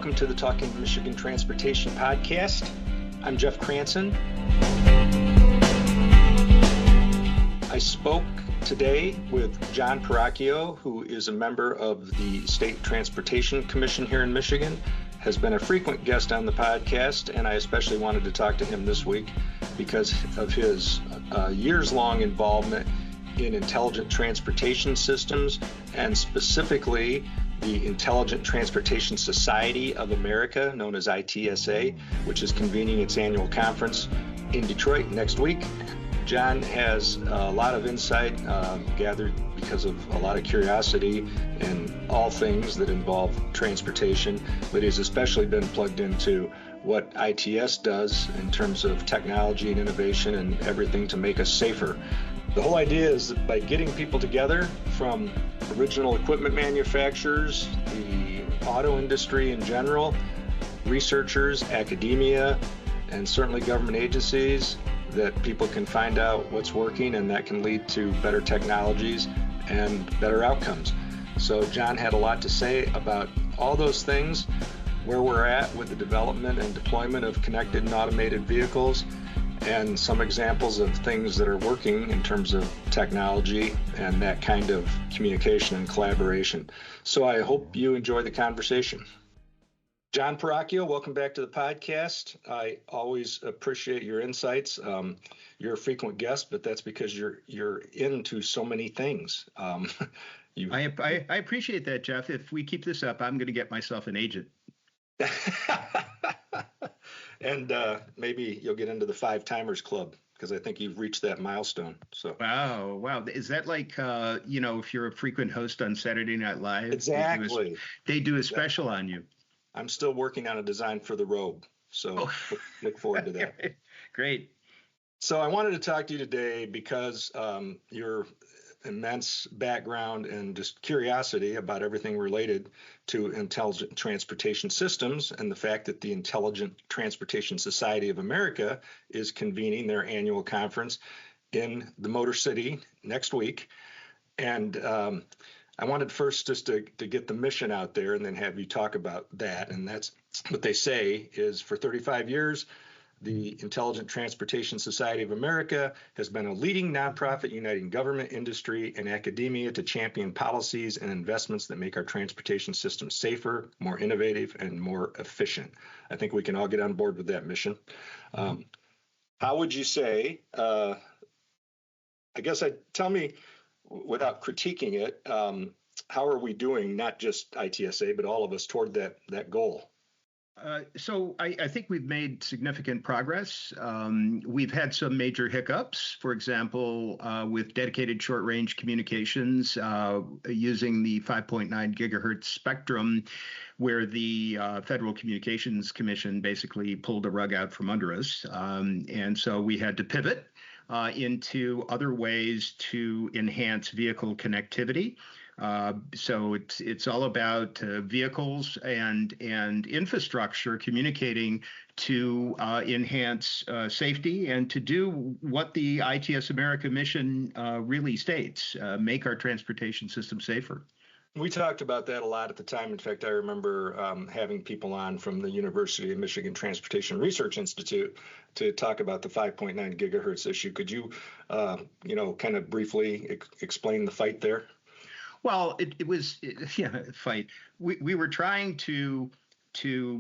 welcome to the Talking Michigan Transportation Podcast. I'm Jeff Cranson. I spoke today with John Peracchio, who is a member of the State Transportation Commission here in Michigan, has been a frequent guest on the podcast, and I especially wanted to talk to him this week because of his years-long involvement in intelligent transportation systems, and specifically the Intelligent Transportation Society of America, known as ITSA, which is convening its annual conference in Detroit next week. John has a lot of insight gathered because of a lot of curiosity in all things that involve transportation, but he's especially been plugged into what ITS does in terms of technology and innovation and everything to make us safer. The whole idea is that by getting people together from original equipment manufacturers, the auto industry in general, researchers, academia, and certainly government agencies, that people can find out what's working, and that can lead to better technologies and better outcomes. So John had a lot to say about all those things, where we're at with the development and deployment of connected and automated vehicles, and some examples of things that are working in terms of technology and that kind of communication and collaboration. So I hope you enjoy the conversation. John Peracchio, welcome back to the podcast. I always appreciate your insights. You're a frequent guest, but that's because you're into so many things. I appreciate that, Jeff. If we keep this up, I'm going to get myself an agent. And maybe you'll get into the 5 Timers Club, because I think you've reached that milestone. So wow, is that like if you're a frequent host on Saturday Night Live? Exactly. They do a special on you. I'm still working on a design for the robe, so look forward to that. Great. So I wanted to talk to you today because your immense background and just curiosity about everything related to intelligent transportation systems, and the fact that the Intelligent Transportation Society of America is convening their annual conference in the Motor City next week. And I wanted first just to get the mission out there and then have you talk about that. And that's what they say is, for 35 years, the Intelligent Transportation Society of America has been a leading nonprofit uniting government, industry, and academia to champion policies and investments that make our transportation system safer, more innovative, and more efficient. I think we can all get on board with that mission. How would you say, tell me, without critiquing it, how are we doing, not just ITSA, but all of us, toward that goal? So I think we've made significant progress. We've had some major hiccups, for example, with dedicated short-range communications using the 5.9 gigahertz spectrum, where the Federal Communications Commission basically pulled the rug out from under us. And so we had to pivot into other ways to enhance vehicle connectivity. So it's all about vehicles and infrastructure communicating to enhance safety and to do what the ITS America mission really states: make our transportation system safer. We talked about that a lot at the time. In fact, I remember having people on from the University of Michigan Transportation Research Institute to talk about the 5.9 gigahertz issue. Could you, kind of briefly explain the fight there? Well, it was a fight. We were trying to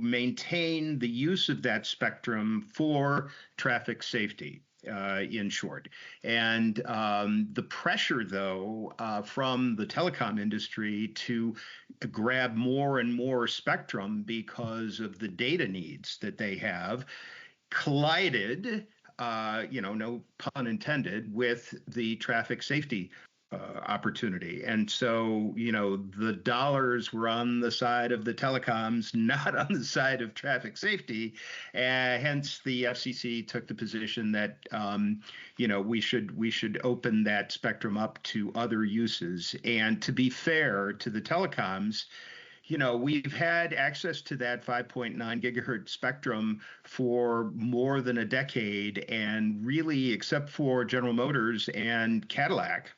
maintain the use of that spectrum for traffic safety, in short. And the pressure, though, from the telecom industry to grab more and more spectrum because of the data needs that they have collided, no pun intended, with the traffic safety opportunity. And so, the dollars were on the side of the telecoms, not on the side of traffic safety. Hence, the FCC took the position that, we should open that spectrum up to other uses. And to be fair to the telecoms, we've had access to that 5.9 gigahertz spectrum for more than a decade, and really, except for General Motors and Cadillac,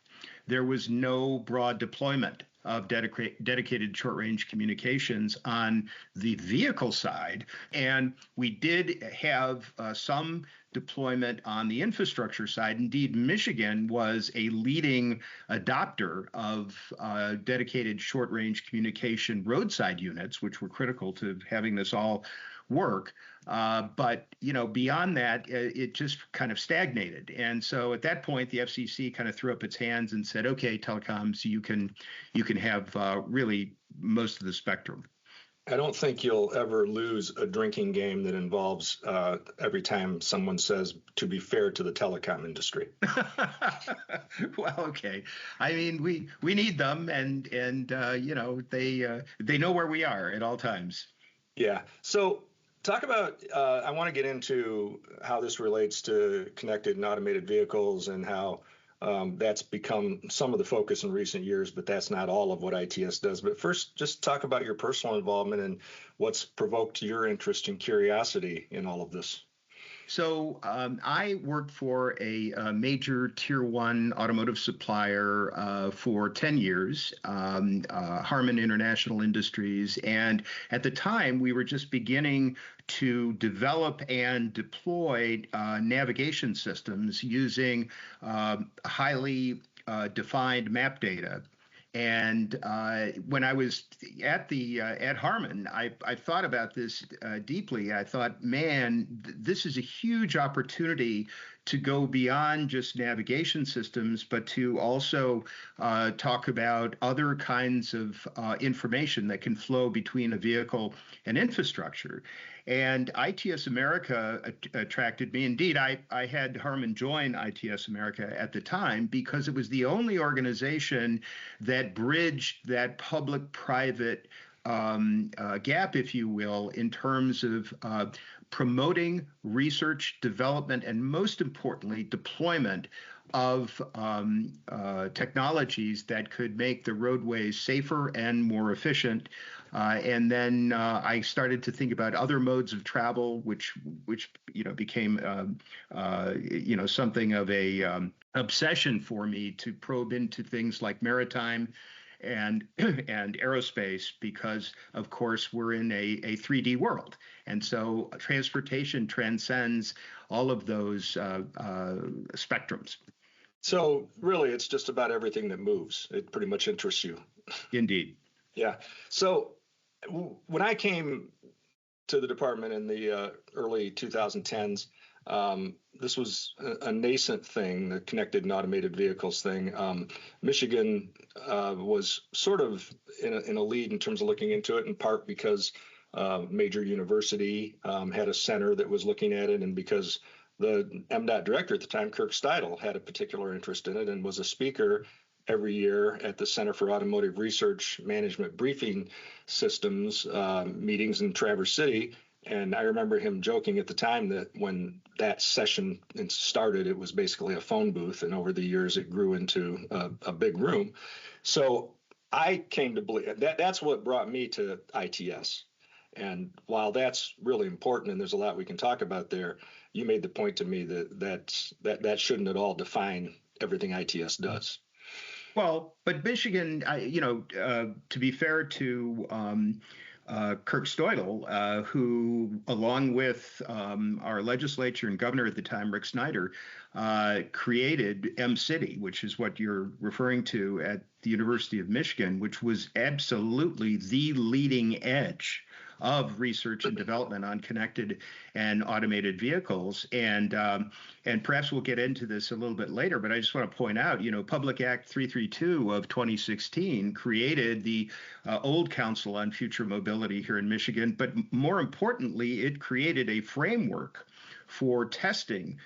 there was no broad deployment of dedicated short-range communications on the vehicle side. And we did have some deployment on the infrastructure side. Indeed, Michigan was a leading adopter of dedicated short-range communication roadside units, which were critical to having this all work. But beyond that, it just kind of stagnated. And so at that point, the FCC kind of threw up its hands and said, "Okay, telecoms, you can have really most of the spectrum." I don't think you'll ever lose a drinking game that involves every time someone says, "to be fair to the telecom industry." Well, okay. I mean, we need them, and they know where we are at all times. Yeah. So talk about, I want to get into how this relates to connected and automated vehicles and how that's become some of the focus in recent years, but that's not all of what ITS does. But first, just talk about your personal involvement and what's provoked your interest and curiosity in all of this. So I worked for a major tier one automotive supplier for 10 years, Harman International Industries. And at the time, we were just beginning to develop and deploy navigation systems using highly defined map data. And when I was at Harman, I thought about this deeply. I thought, man, this is a huge opportunity to go beyond just navigation systems, but to also talk about other kinds of information that can flow between a vehicle and infrastructure. And ITS America attracted me. Indeed, I had Harman join ITS America at the time because it was the only organization that bridged that public-private gap, if you will, in terms of promoting research, development, and most importantly, deployment of technologies that could make the roadways safer and more efficient. And then I started to think about other modes of travel, which became something of a obsession for me to probe into things like maritime and aerospace, because of course we're in a 3D world, and so transportation transcends all of those spectrums. So really, it's just about everything that moves. It pretty much interests you. Indeed. Yeah. So when I came to the department in the early 2010s, this was a nascent thing, the connected and automated vehicles thing. Michigan was sort of in a lead in terms of looking into it, in part because major university had a center that was looking at it, and because the MDOT director at the time, Kirk Steidel, had a particular interest in it and was a speaker every year at the Center for Automotive Research Management Briefing Systems meetings in Traverse City. And I remember him joking at the time that when that session started, it was basically a phone booth. And over the years, it grew into a big room. So I came to believe that's what brought me to ITS. And while that's really important, and there's a lot we can talk about there, you made the point to me that shouldn't at all define everything ITS does. Well, but Michigan, to be fair to Kirk Steudel, who, along with our legislature and governor at the time, Rick Snyder, created M-City, which is what you're referring to at the University of Michigan, which was absolutely the leading edge of research and development on connected and automated vehicles. And perhaps we'll get into this a little bit later, but I just want to point out, Public Act 332 of 2016 created the old Council on Future Mobility here in Michigan, but more importantly, it created a framework for testing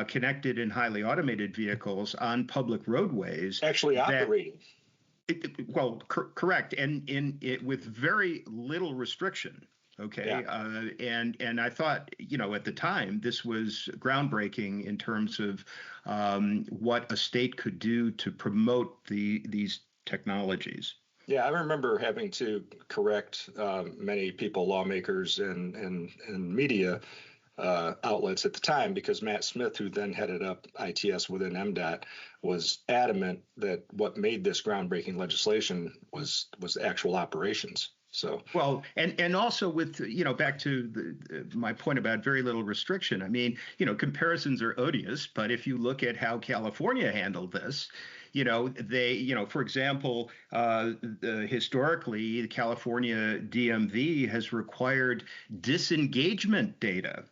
connected and highly automated vehicles on public roadways. Actually operating. Correct, and with very little restriction. Okay, yeah. And I thought, at the time, this was groundbreaking in terms of what a state could do to promote these technologies. Yeah, I remember having to correct many people, lawmakers and media, outlets at the time, because Matt Smith, who then headed up ITS within MDOT, was adamant that what made this groundbreaking legislation was actual operations. So well, and also with, back to my point about very little restriction. I mean, comparisons are odious, but if you look at how California handled this, for example, historically, the California DMV has required disengagement data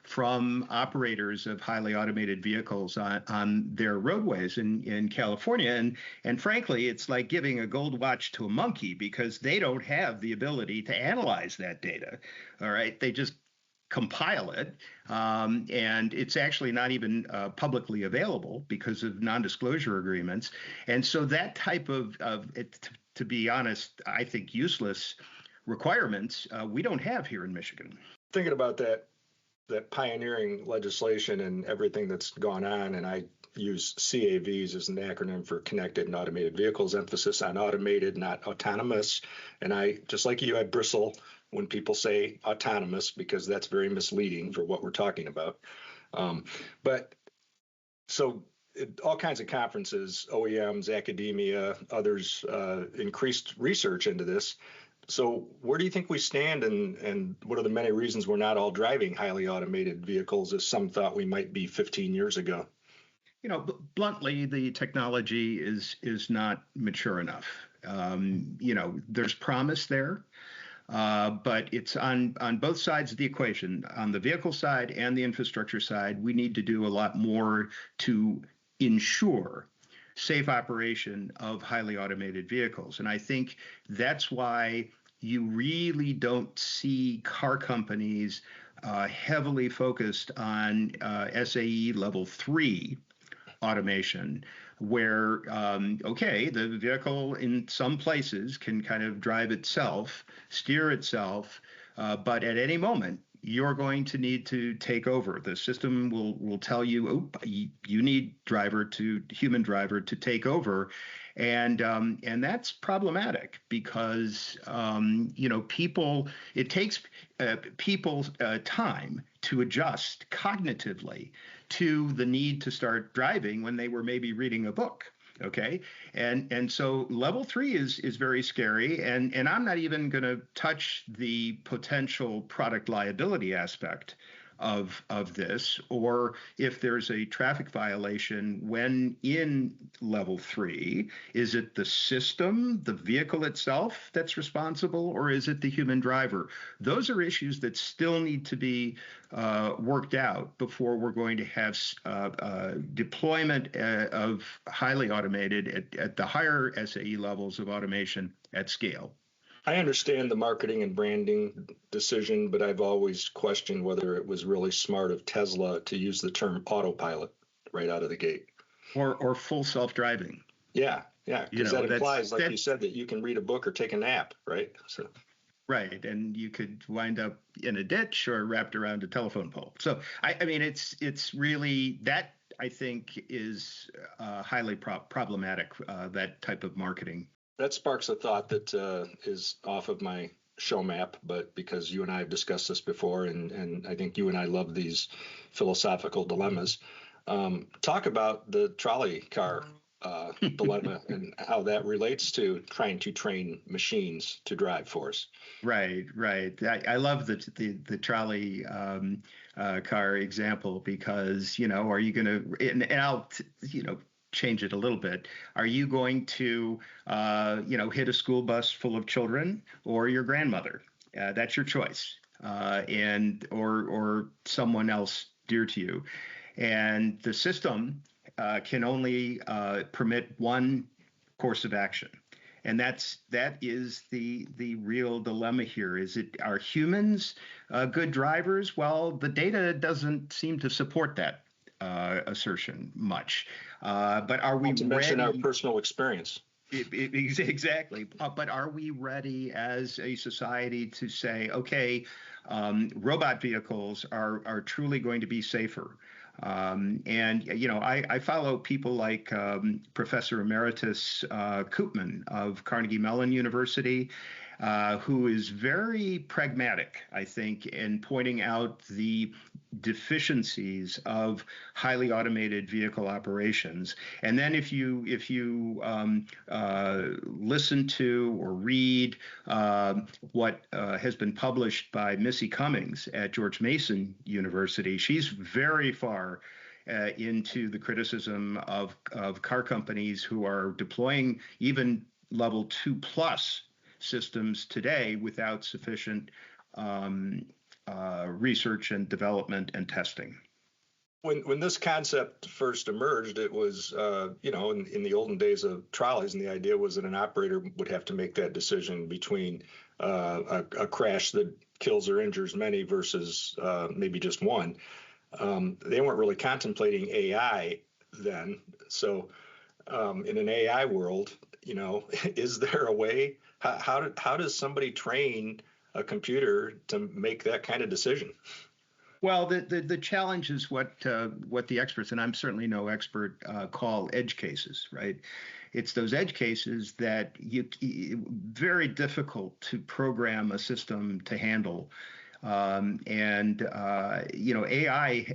from operators of highly automated vehicles on their roadways in California. And frankly, it's like giving a gold watch to a monkey, because they don't have the ability to analyze that data. All right. They just compile it. And it's actually not even publicly available because of non-disclosure agreements. And so that type of to be honest, I think useless requirements we don't have here in Michigan. Thinking about that pioneering legislation and everything that's gone on, and I use CAVs as an acronym for Connected and Automated Vehicles, emphasis on automated, not autonomous. And I, just like you, I bristle when people say autonomous, because that's very misleading for what we're talking about. But so all kinds of conferences, OEMs, academia, others increased research into this. So where do you think we stand, and what are the many reasons we're not all driving highly automated vehicles as some thought we might be 15 years ago? Bluntly, the technology is not mature enough. There's promise there, but it's on both sides of the equation. On the vehicle side and the infrastructure side, we need to do a lot more to ensure safe operation of highly automated vehicles. And I think that's why you really don't see car companies heavily focused on SAE level 3 automation, where, the vehicle in some places can kind of drive itself, steer itself, but at any moment, you're going to need to take over. The system will tell you, oh, you need human driver to take over. And that's problematic, because, it takes people time to adjust cognitively to the need to start driving when they were maybe reading a book. Okay. And so level 3 is very scary. And I'm not even going to touch the potential product liability aspect of this, or if there's a traffic violation when in level 3, is it the system, the vehicle itself that's responsible, or is it the human driver? Those are issues that still need to be worked out before we're going to have deployment of highly automated at the higher SAE levels of automation at scale. I understand the marketing and branding decision, but I've always questioned whether it was really smart of Tesla to use the term autopilot right out of the gate. Or full self-driving. Yeah, because that implies, like you said, that you can read a book or take a nap, right? So. Right, and you could wind up in a ditch or wrapped around a telephone pole. So, I mean, it's really that, I think, is highly problematic, that type of marketing. That sparks a thought that is off of my show map, but because you and I have discussed this before, and I think you and I love these philosophical dilemmas, talk about the trolley car dilemma and how that relates to trying to train machines to drive for us. Right. I love the trolley car example, because, are you going to, and I'll, change it a little bit. Are you going to, hit a school bus full of children or your grandmother? That's your choice, or someone else dear to you. And the system can only permit one course of action. And that is the real dilemma here. Are humans good drivers? Well, the data doesn't seem to support that assertion much. But are we ready? To mention our personal experience. Exactly. But are we ready as a society to say, okay, robot vehicles are truly going to be safer? I follow people like Professor Emeritus Koopman of Carnegie Mellon University. who is very pragmatic, I think, in pointing out the deficiencies of highly automated vehicle operations. And then if you listen to or read what has been published by Missy Cummings at George Mason University, she's very far into the criticism of car companies who are deploying even level 2+ systems today without sufficient research and development and testing. When this concept first emerged, it was, in the olden days of trolleys, and the idea was that an operator would have to make that decision between a crash that kills or injures many versus maybe just one. They weren't really contemplating AI then. So in an AI world, is there a way? How does somebody train a computer to make that kind of decision? Well, the challenge is what the experts, and I'm certainly no expert, call edge cases, right? It's those edge cases that very difficult to program a system to handle. AI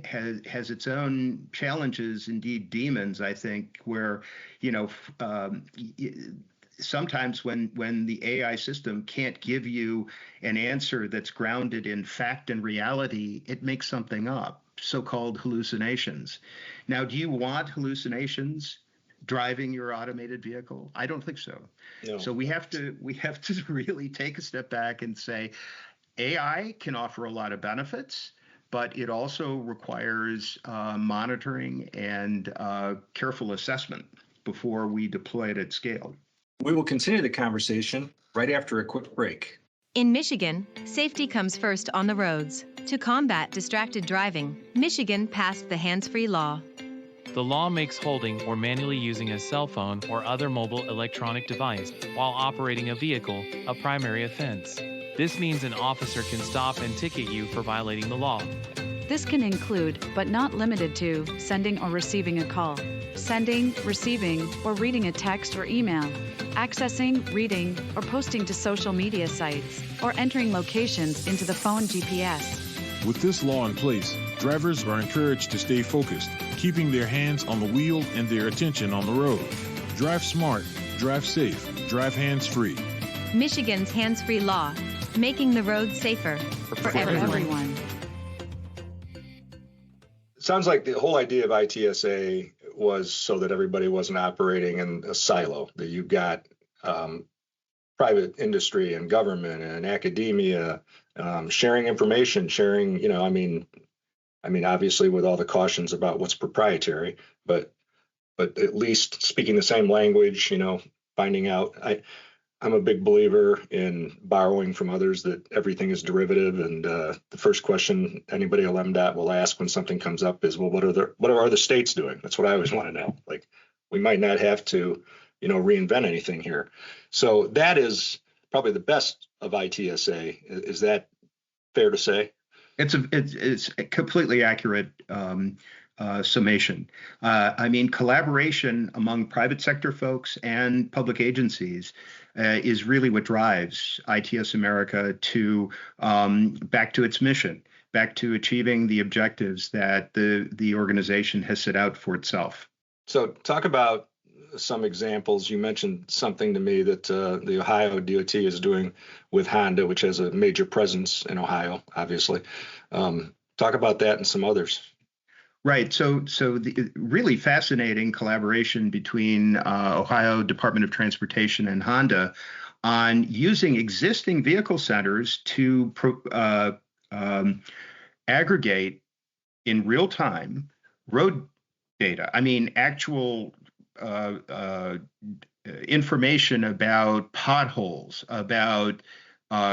has its own challenges, indeed demons, I think, where, sometimes when the AI system can't give you an answer that's grounded in fact and reality, it makes something up, so-called hallucinations. Now, do you want hallucinations driving your automated vehicle? I don't think so. No. So we have to really take a step back and say, AI can offer a lot of benefits, but it also requires monitoring and careful assessment before we deploy it at scale. We will continue the conversation right after a quick break. In Michigan, safety comes first on the roads. To combat distracted driving, Michigan passed the hands-free law. The law makes holding or manually using a cell phone or other mobile electronic device while operating a vehicle a primary offense. This means an officer can stop and ticket you for violating the law. This can include, but not limited to, sending or receiving a call, sending, receiving, or reading a text or email, accessing, reading, or posting to social media sites, or entering locations into the phone GPS. With this law in place, drivers are encouraged to stay focused, keeping their hands on the wheel and their attention on the road. Drive smart, drive safe, drive hands-free. Michigan's hands-free law, making the road safer for everyone. Sounds like the whole idea of ITSA was so that everybody wasn't operating in a silo, that you've got private industry and government and academia sharing information, obviously with all the cautions about what's proprietary, but at least speaking the same language, finding out. I'm a big believer in borrowing from others, that everything is derivative. And the first question anybody at LMDOT will ask when something comes up is, well, what are other states doing? That's what I always want to know. Like, we might not have to, reinvent anything here. So that is probably the best of ITSA. Is that fair to say? It's a completely accurate summation. Collaboration among private sector folks and public agencies is really what drives ITS America to back to its mission, back to achieving the objectives that the organization has set out for itself. So talk about some examples. You mentioned something to me that the Ohio DOT is doing with Honda, which has a major presence in Ohio, obviously. Talk about that and some others. Right. So the really fascinating collaboration between Ohio Department of Transportation and Honda on using existing vehicle centers to aggregate in real time road data. Actual information about potholes, about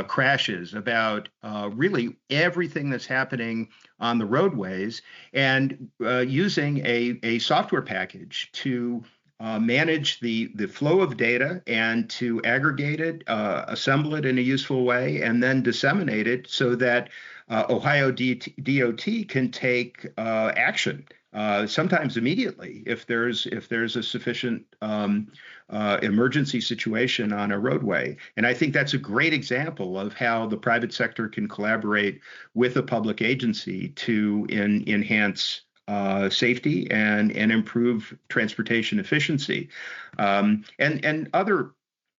crashes, about really everything that's happening on the roadways, and using a software package to manage the flow of data and to aggregate it, assemble it in a useful way, and then disseminate it so that Ohio DOT can take action sometimes immediately if there's a sufficient emergency situation on a roadway. And I think that's a great example of how the private sector can collaborate with a public agency to enhance safety and improve transportation efficiency. And other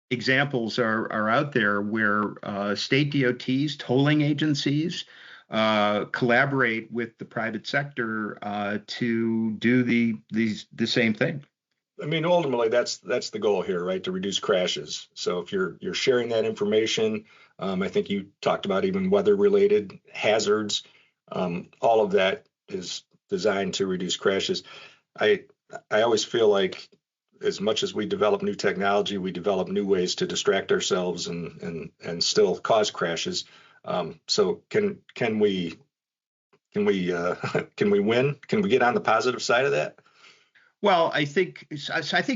examples are out there where state DOTs, tolling agencies, collaborate with the private sector to do the same thing. I mean, ultimately, that's the goal here, right? To reduce crashes. So if you're sharing that information, I think you talked about even weather-related hazards. All of that is designed to reduce crashes. I always feel like as much as we develop new technology, we develop new ways to distract ourselves and still cause crashes. So can we win? Can we get on the positive side of that? Well, I think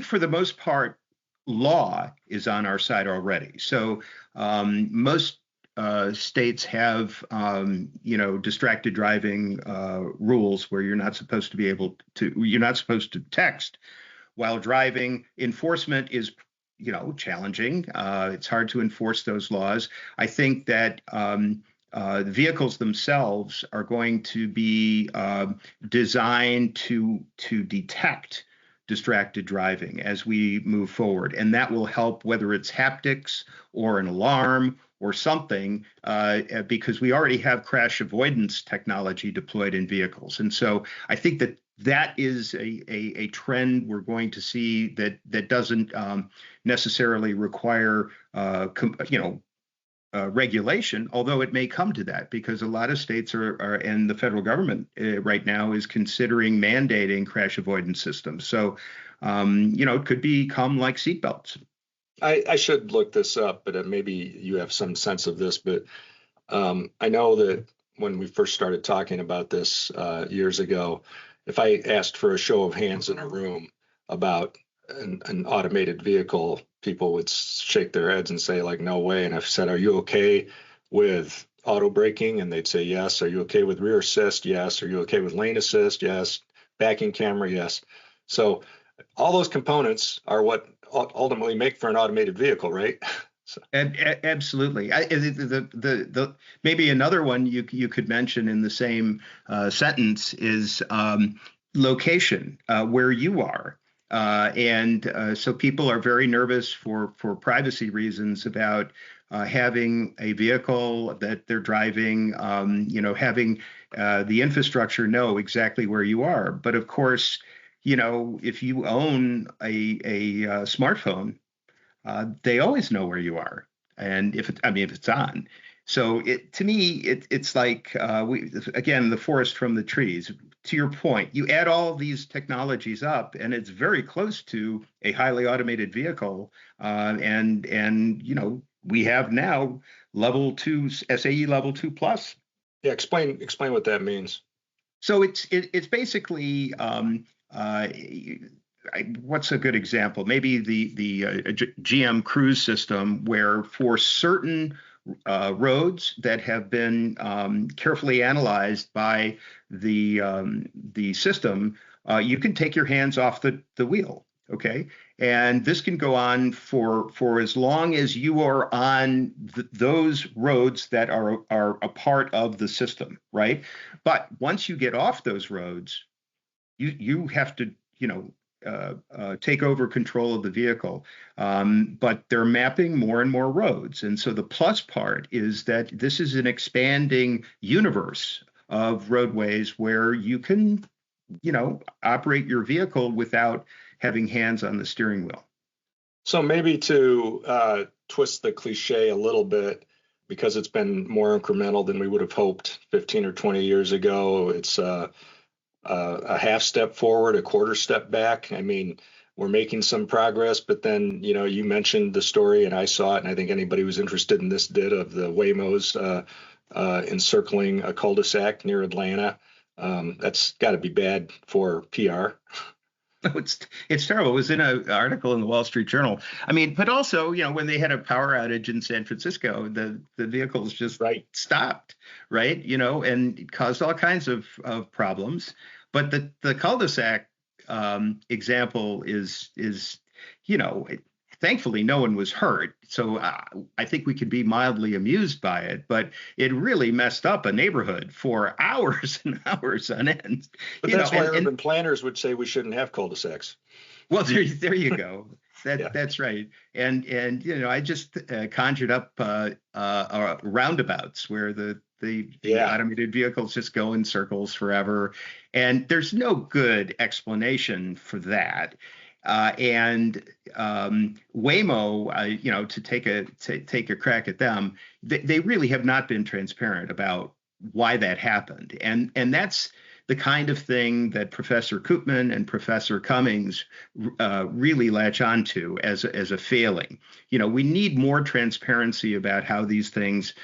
for the most part, law is on our side already. So most states have distracted driving rules where you're not supposed to text while driving. Enforcement is challenging. It's hard to enforce those laws. I think that the vehicles themselves are going to be designed to detect distracted driving as we move forward. And that will help, whether it's haptics or an alarm or something, because we already have crash avoidance technology deployed in vehicles. And so I think that is a trend we're going to see that doesn't necessarily require regulation, although it may come to that, because a lot of states are and the federal government right now is considering mandating crash avoidance systems. So, it could become like seatbelts. I should look this up, but maybe you have some sense of this. But I know that when we first started talking about this years ago, if I asked for a show of hands in a room about an automated vehicle, people would shake their heads and say, like, no way. And I've said, are you okay with auto braking? And they'd say, yes. Are you okay with rear assist? Yes. Are you okay with lane assist? Yes. Backing camera? Yes. So all those components are what ultimately make for an automated vehicle, right? So. Absolutely. Maybe another one you could mention in the same sentence is location, where you are. So people are very nervous for privacy reasons about having a vehicle that they're driving, having the infrastructure know exactly where you are. But of course, if you own a smartphone, they always know where you are, and if it's on. So to me, it's like the forest from the trees. To your point, you add all of these technologies up, and it's very close to a highly automated vehicle. And we have now level 2 SAE level 2 plus. Yeah, explain what that means. So it's basically what's a good example? Maybe the GM Cruise system, where for certain roads that have been carefully analyzed by the system, you can take your hands off the wheel. Okay, and this can go on for as long as you are on those roads that are a part of the system, right? But once you get off those roads, you have to take over control of the vehicle. But they're mapping more and more roads. And so the plus part is that this is an expanding universe of roadways where you can, operate your vehicle without having hands on the steering wheel. So maybe to twist the cliche a little bit, because it's been more incremental than we would have hoped 15 or 20 years ago, it's a half step forward, a quarter step back. I mean, we're making some progress, but then, you mentioned the story, and I saw it, and I think anybody who's interested in this did, of the Waymos encircling a cul-de-sac near Atlanta. That's got to be bad for PR. It's terrible. It was in an article in the Wall Street Journal. I mean, but also, when they had a power outage in San Francisco, the vehicles just stopped, right? And it caused all kinds of problems. But the cul-de-sac example is thankfully no one was hurt. So I think we could be mildly amused by it, but it really messed up a neighborhood for hours and hours on end. But that's why urban planners would say we shouldn't have cul-de-sacs. Well, there you go. That's right. And I just conjured up roundabouts where the automated vehicles just go in circles forever, and there's no good explanation for that. And Waymo, to take a crack at them, they really have not been transparent about why that happened, and that's the kind of thing that Professor Koopman and Professor Cummings really latch onto as a failing. We need more transparency about how these things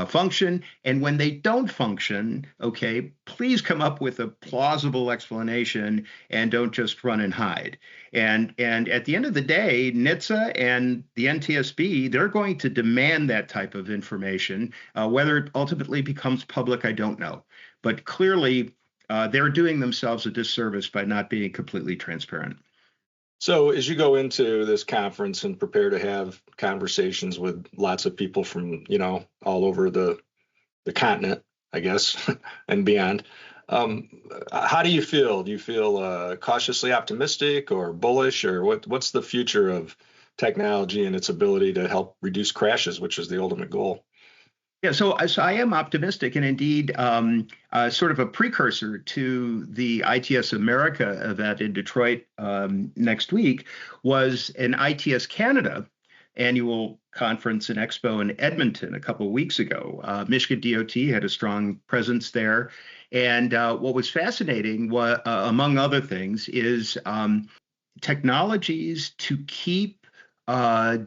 function, and when they don't function, okay, please come up with a plausible explanation and don't just run and hide. And at the end of the day, NHTSA and the NTSB, they're going to demand that type of information. Whether it ultimately becomes public, I don't know, but clearly they're doing themselves a disservice by not being completely transparent. So as you go into this conference and prepare to have conversations with lots of people from, all over the continent, I guess, and beyond, how do you feel? Do you feel cautiously optimistic or bullish, or what's the future of technology and its ability to help reduce crashes, which is the ultimate goal? Yeah, so I am optimistic, and indeed, sort of a precursor to the ITS America event in Detroit next week was an ITS Canada annual conference and expo in Edmonton a couple of weeks ago. Michigan DOT had a strong presence there, and what was fascinating, among other things, is technologies to keep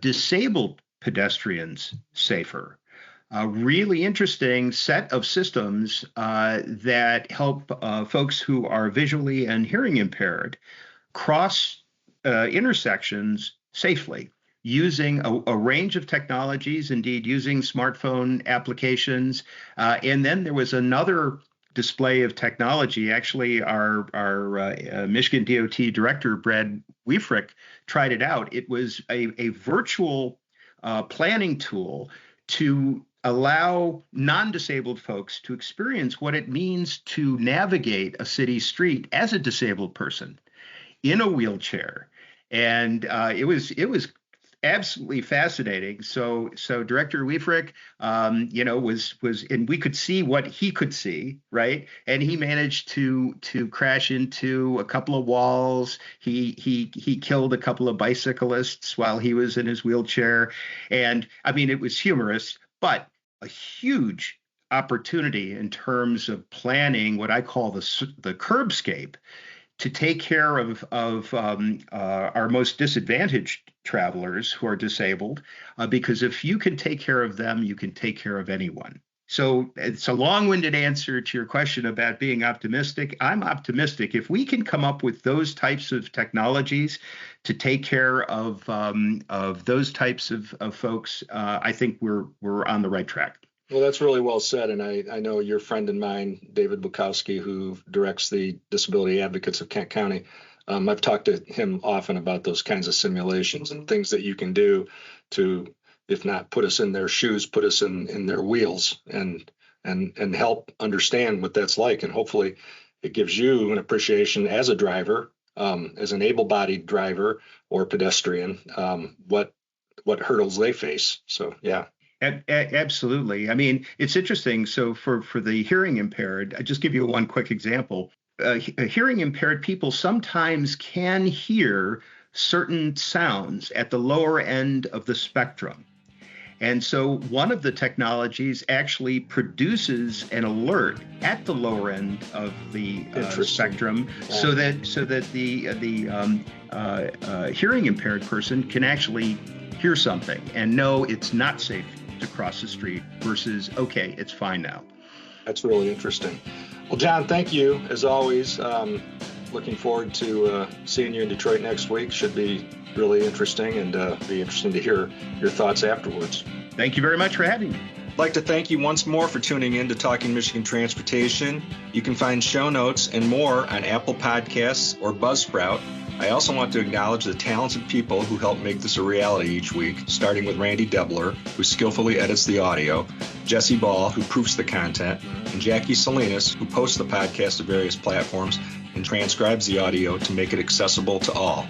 disabled pedestrians safer. A really interesting set of systems that help folks who are visually and hearing impaired cross intersections safely using a range of technologies, indeed using smartphone applications. And then there was another display of technology. Actually, our Michigan DOT director, Brad Wiefrick, tried it out. It was a virtual planning tool to allow non-disabled folks to experience what it means to navigate a city street as a disabled person in a wheelchair. And it was absolutely fascinating. So Director Wiefrick, was, and we could see what he could see, right? And he managed to crash into a couple of walls. He killed a couple of bicyclists while he was in his wheelchair. And I mean, it was humorous, but a huge opportunity in terms of planning what I call the curbscape to take care of our most disadvantaged travelers who are disabled, because if you can take care of them, you can take care of anyone. So it's a long-winded answer to your question about being optimistic. I'm optimistic. If we can come up with those types of technologies to take care of those types of folks, I think we're on the right track. Well, that's really well said. And I know your friend and mine, David Bukowski, who directs the Disability Advocates of Kent County. I've talked to him often about those kinds of simulations and things that you can do to, if not put us in their shoes, put us in their wheels and help understand what that's like. And hopefully it gives you an appreciation as a driver, as an able-bodied driver or pedestrian, what hurdles they face. So, yeah. Absolutely. I mean, it's interesting. So for the hearing impaired, I just give you one quick example. Hearing impaired people sometimes can hear certain sounds at the lower end of the spectrum. And so one of the technologies actually produces an alert at the lower end of the spectrum, so that the hearing impaired person can actually hear something and know it's not safe to cross the street versus, okay, it's fine now. That's really interesting. Well, John, thank you as always. Looking forward to seeing you in Detroit next week. Should be really interesting, and be interesting to hear your thoughts afterwards. Thank you very much for having me. I'd like to thank you once more for tuning in to Talking Michigan Transportation. You can find show notes and more on Apple Podcasts or Buzzsprout. I also want to acknowledge the talented people who help make this a reality each week, starting with Randy Debler, who skillfully edits the audio, Jesse Ball, who proofs the content, and Jackie Salinas, who posts the podcast to various platforms and transcribes the audio to make it accessible to all.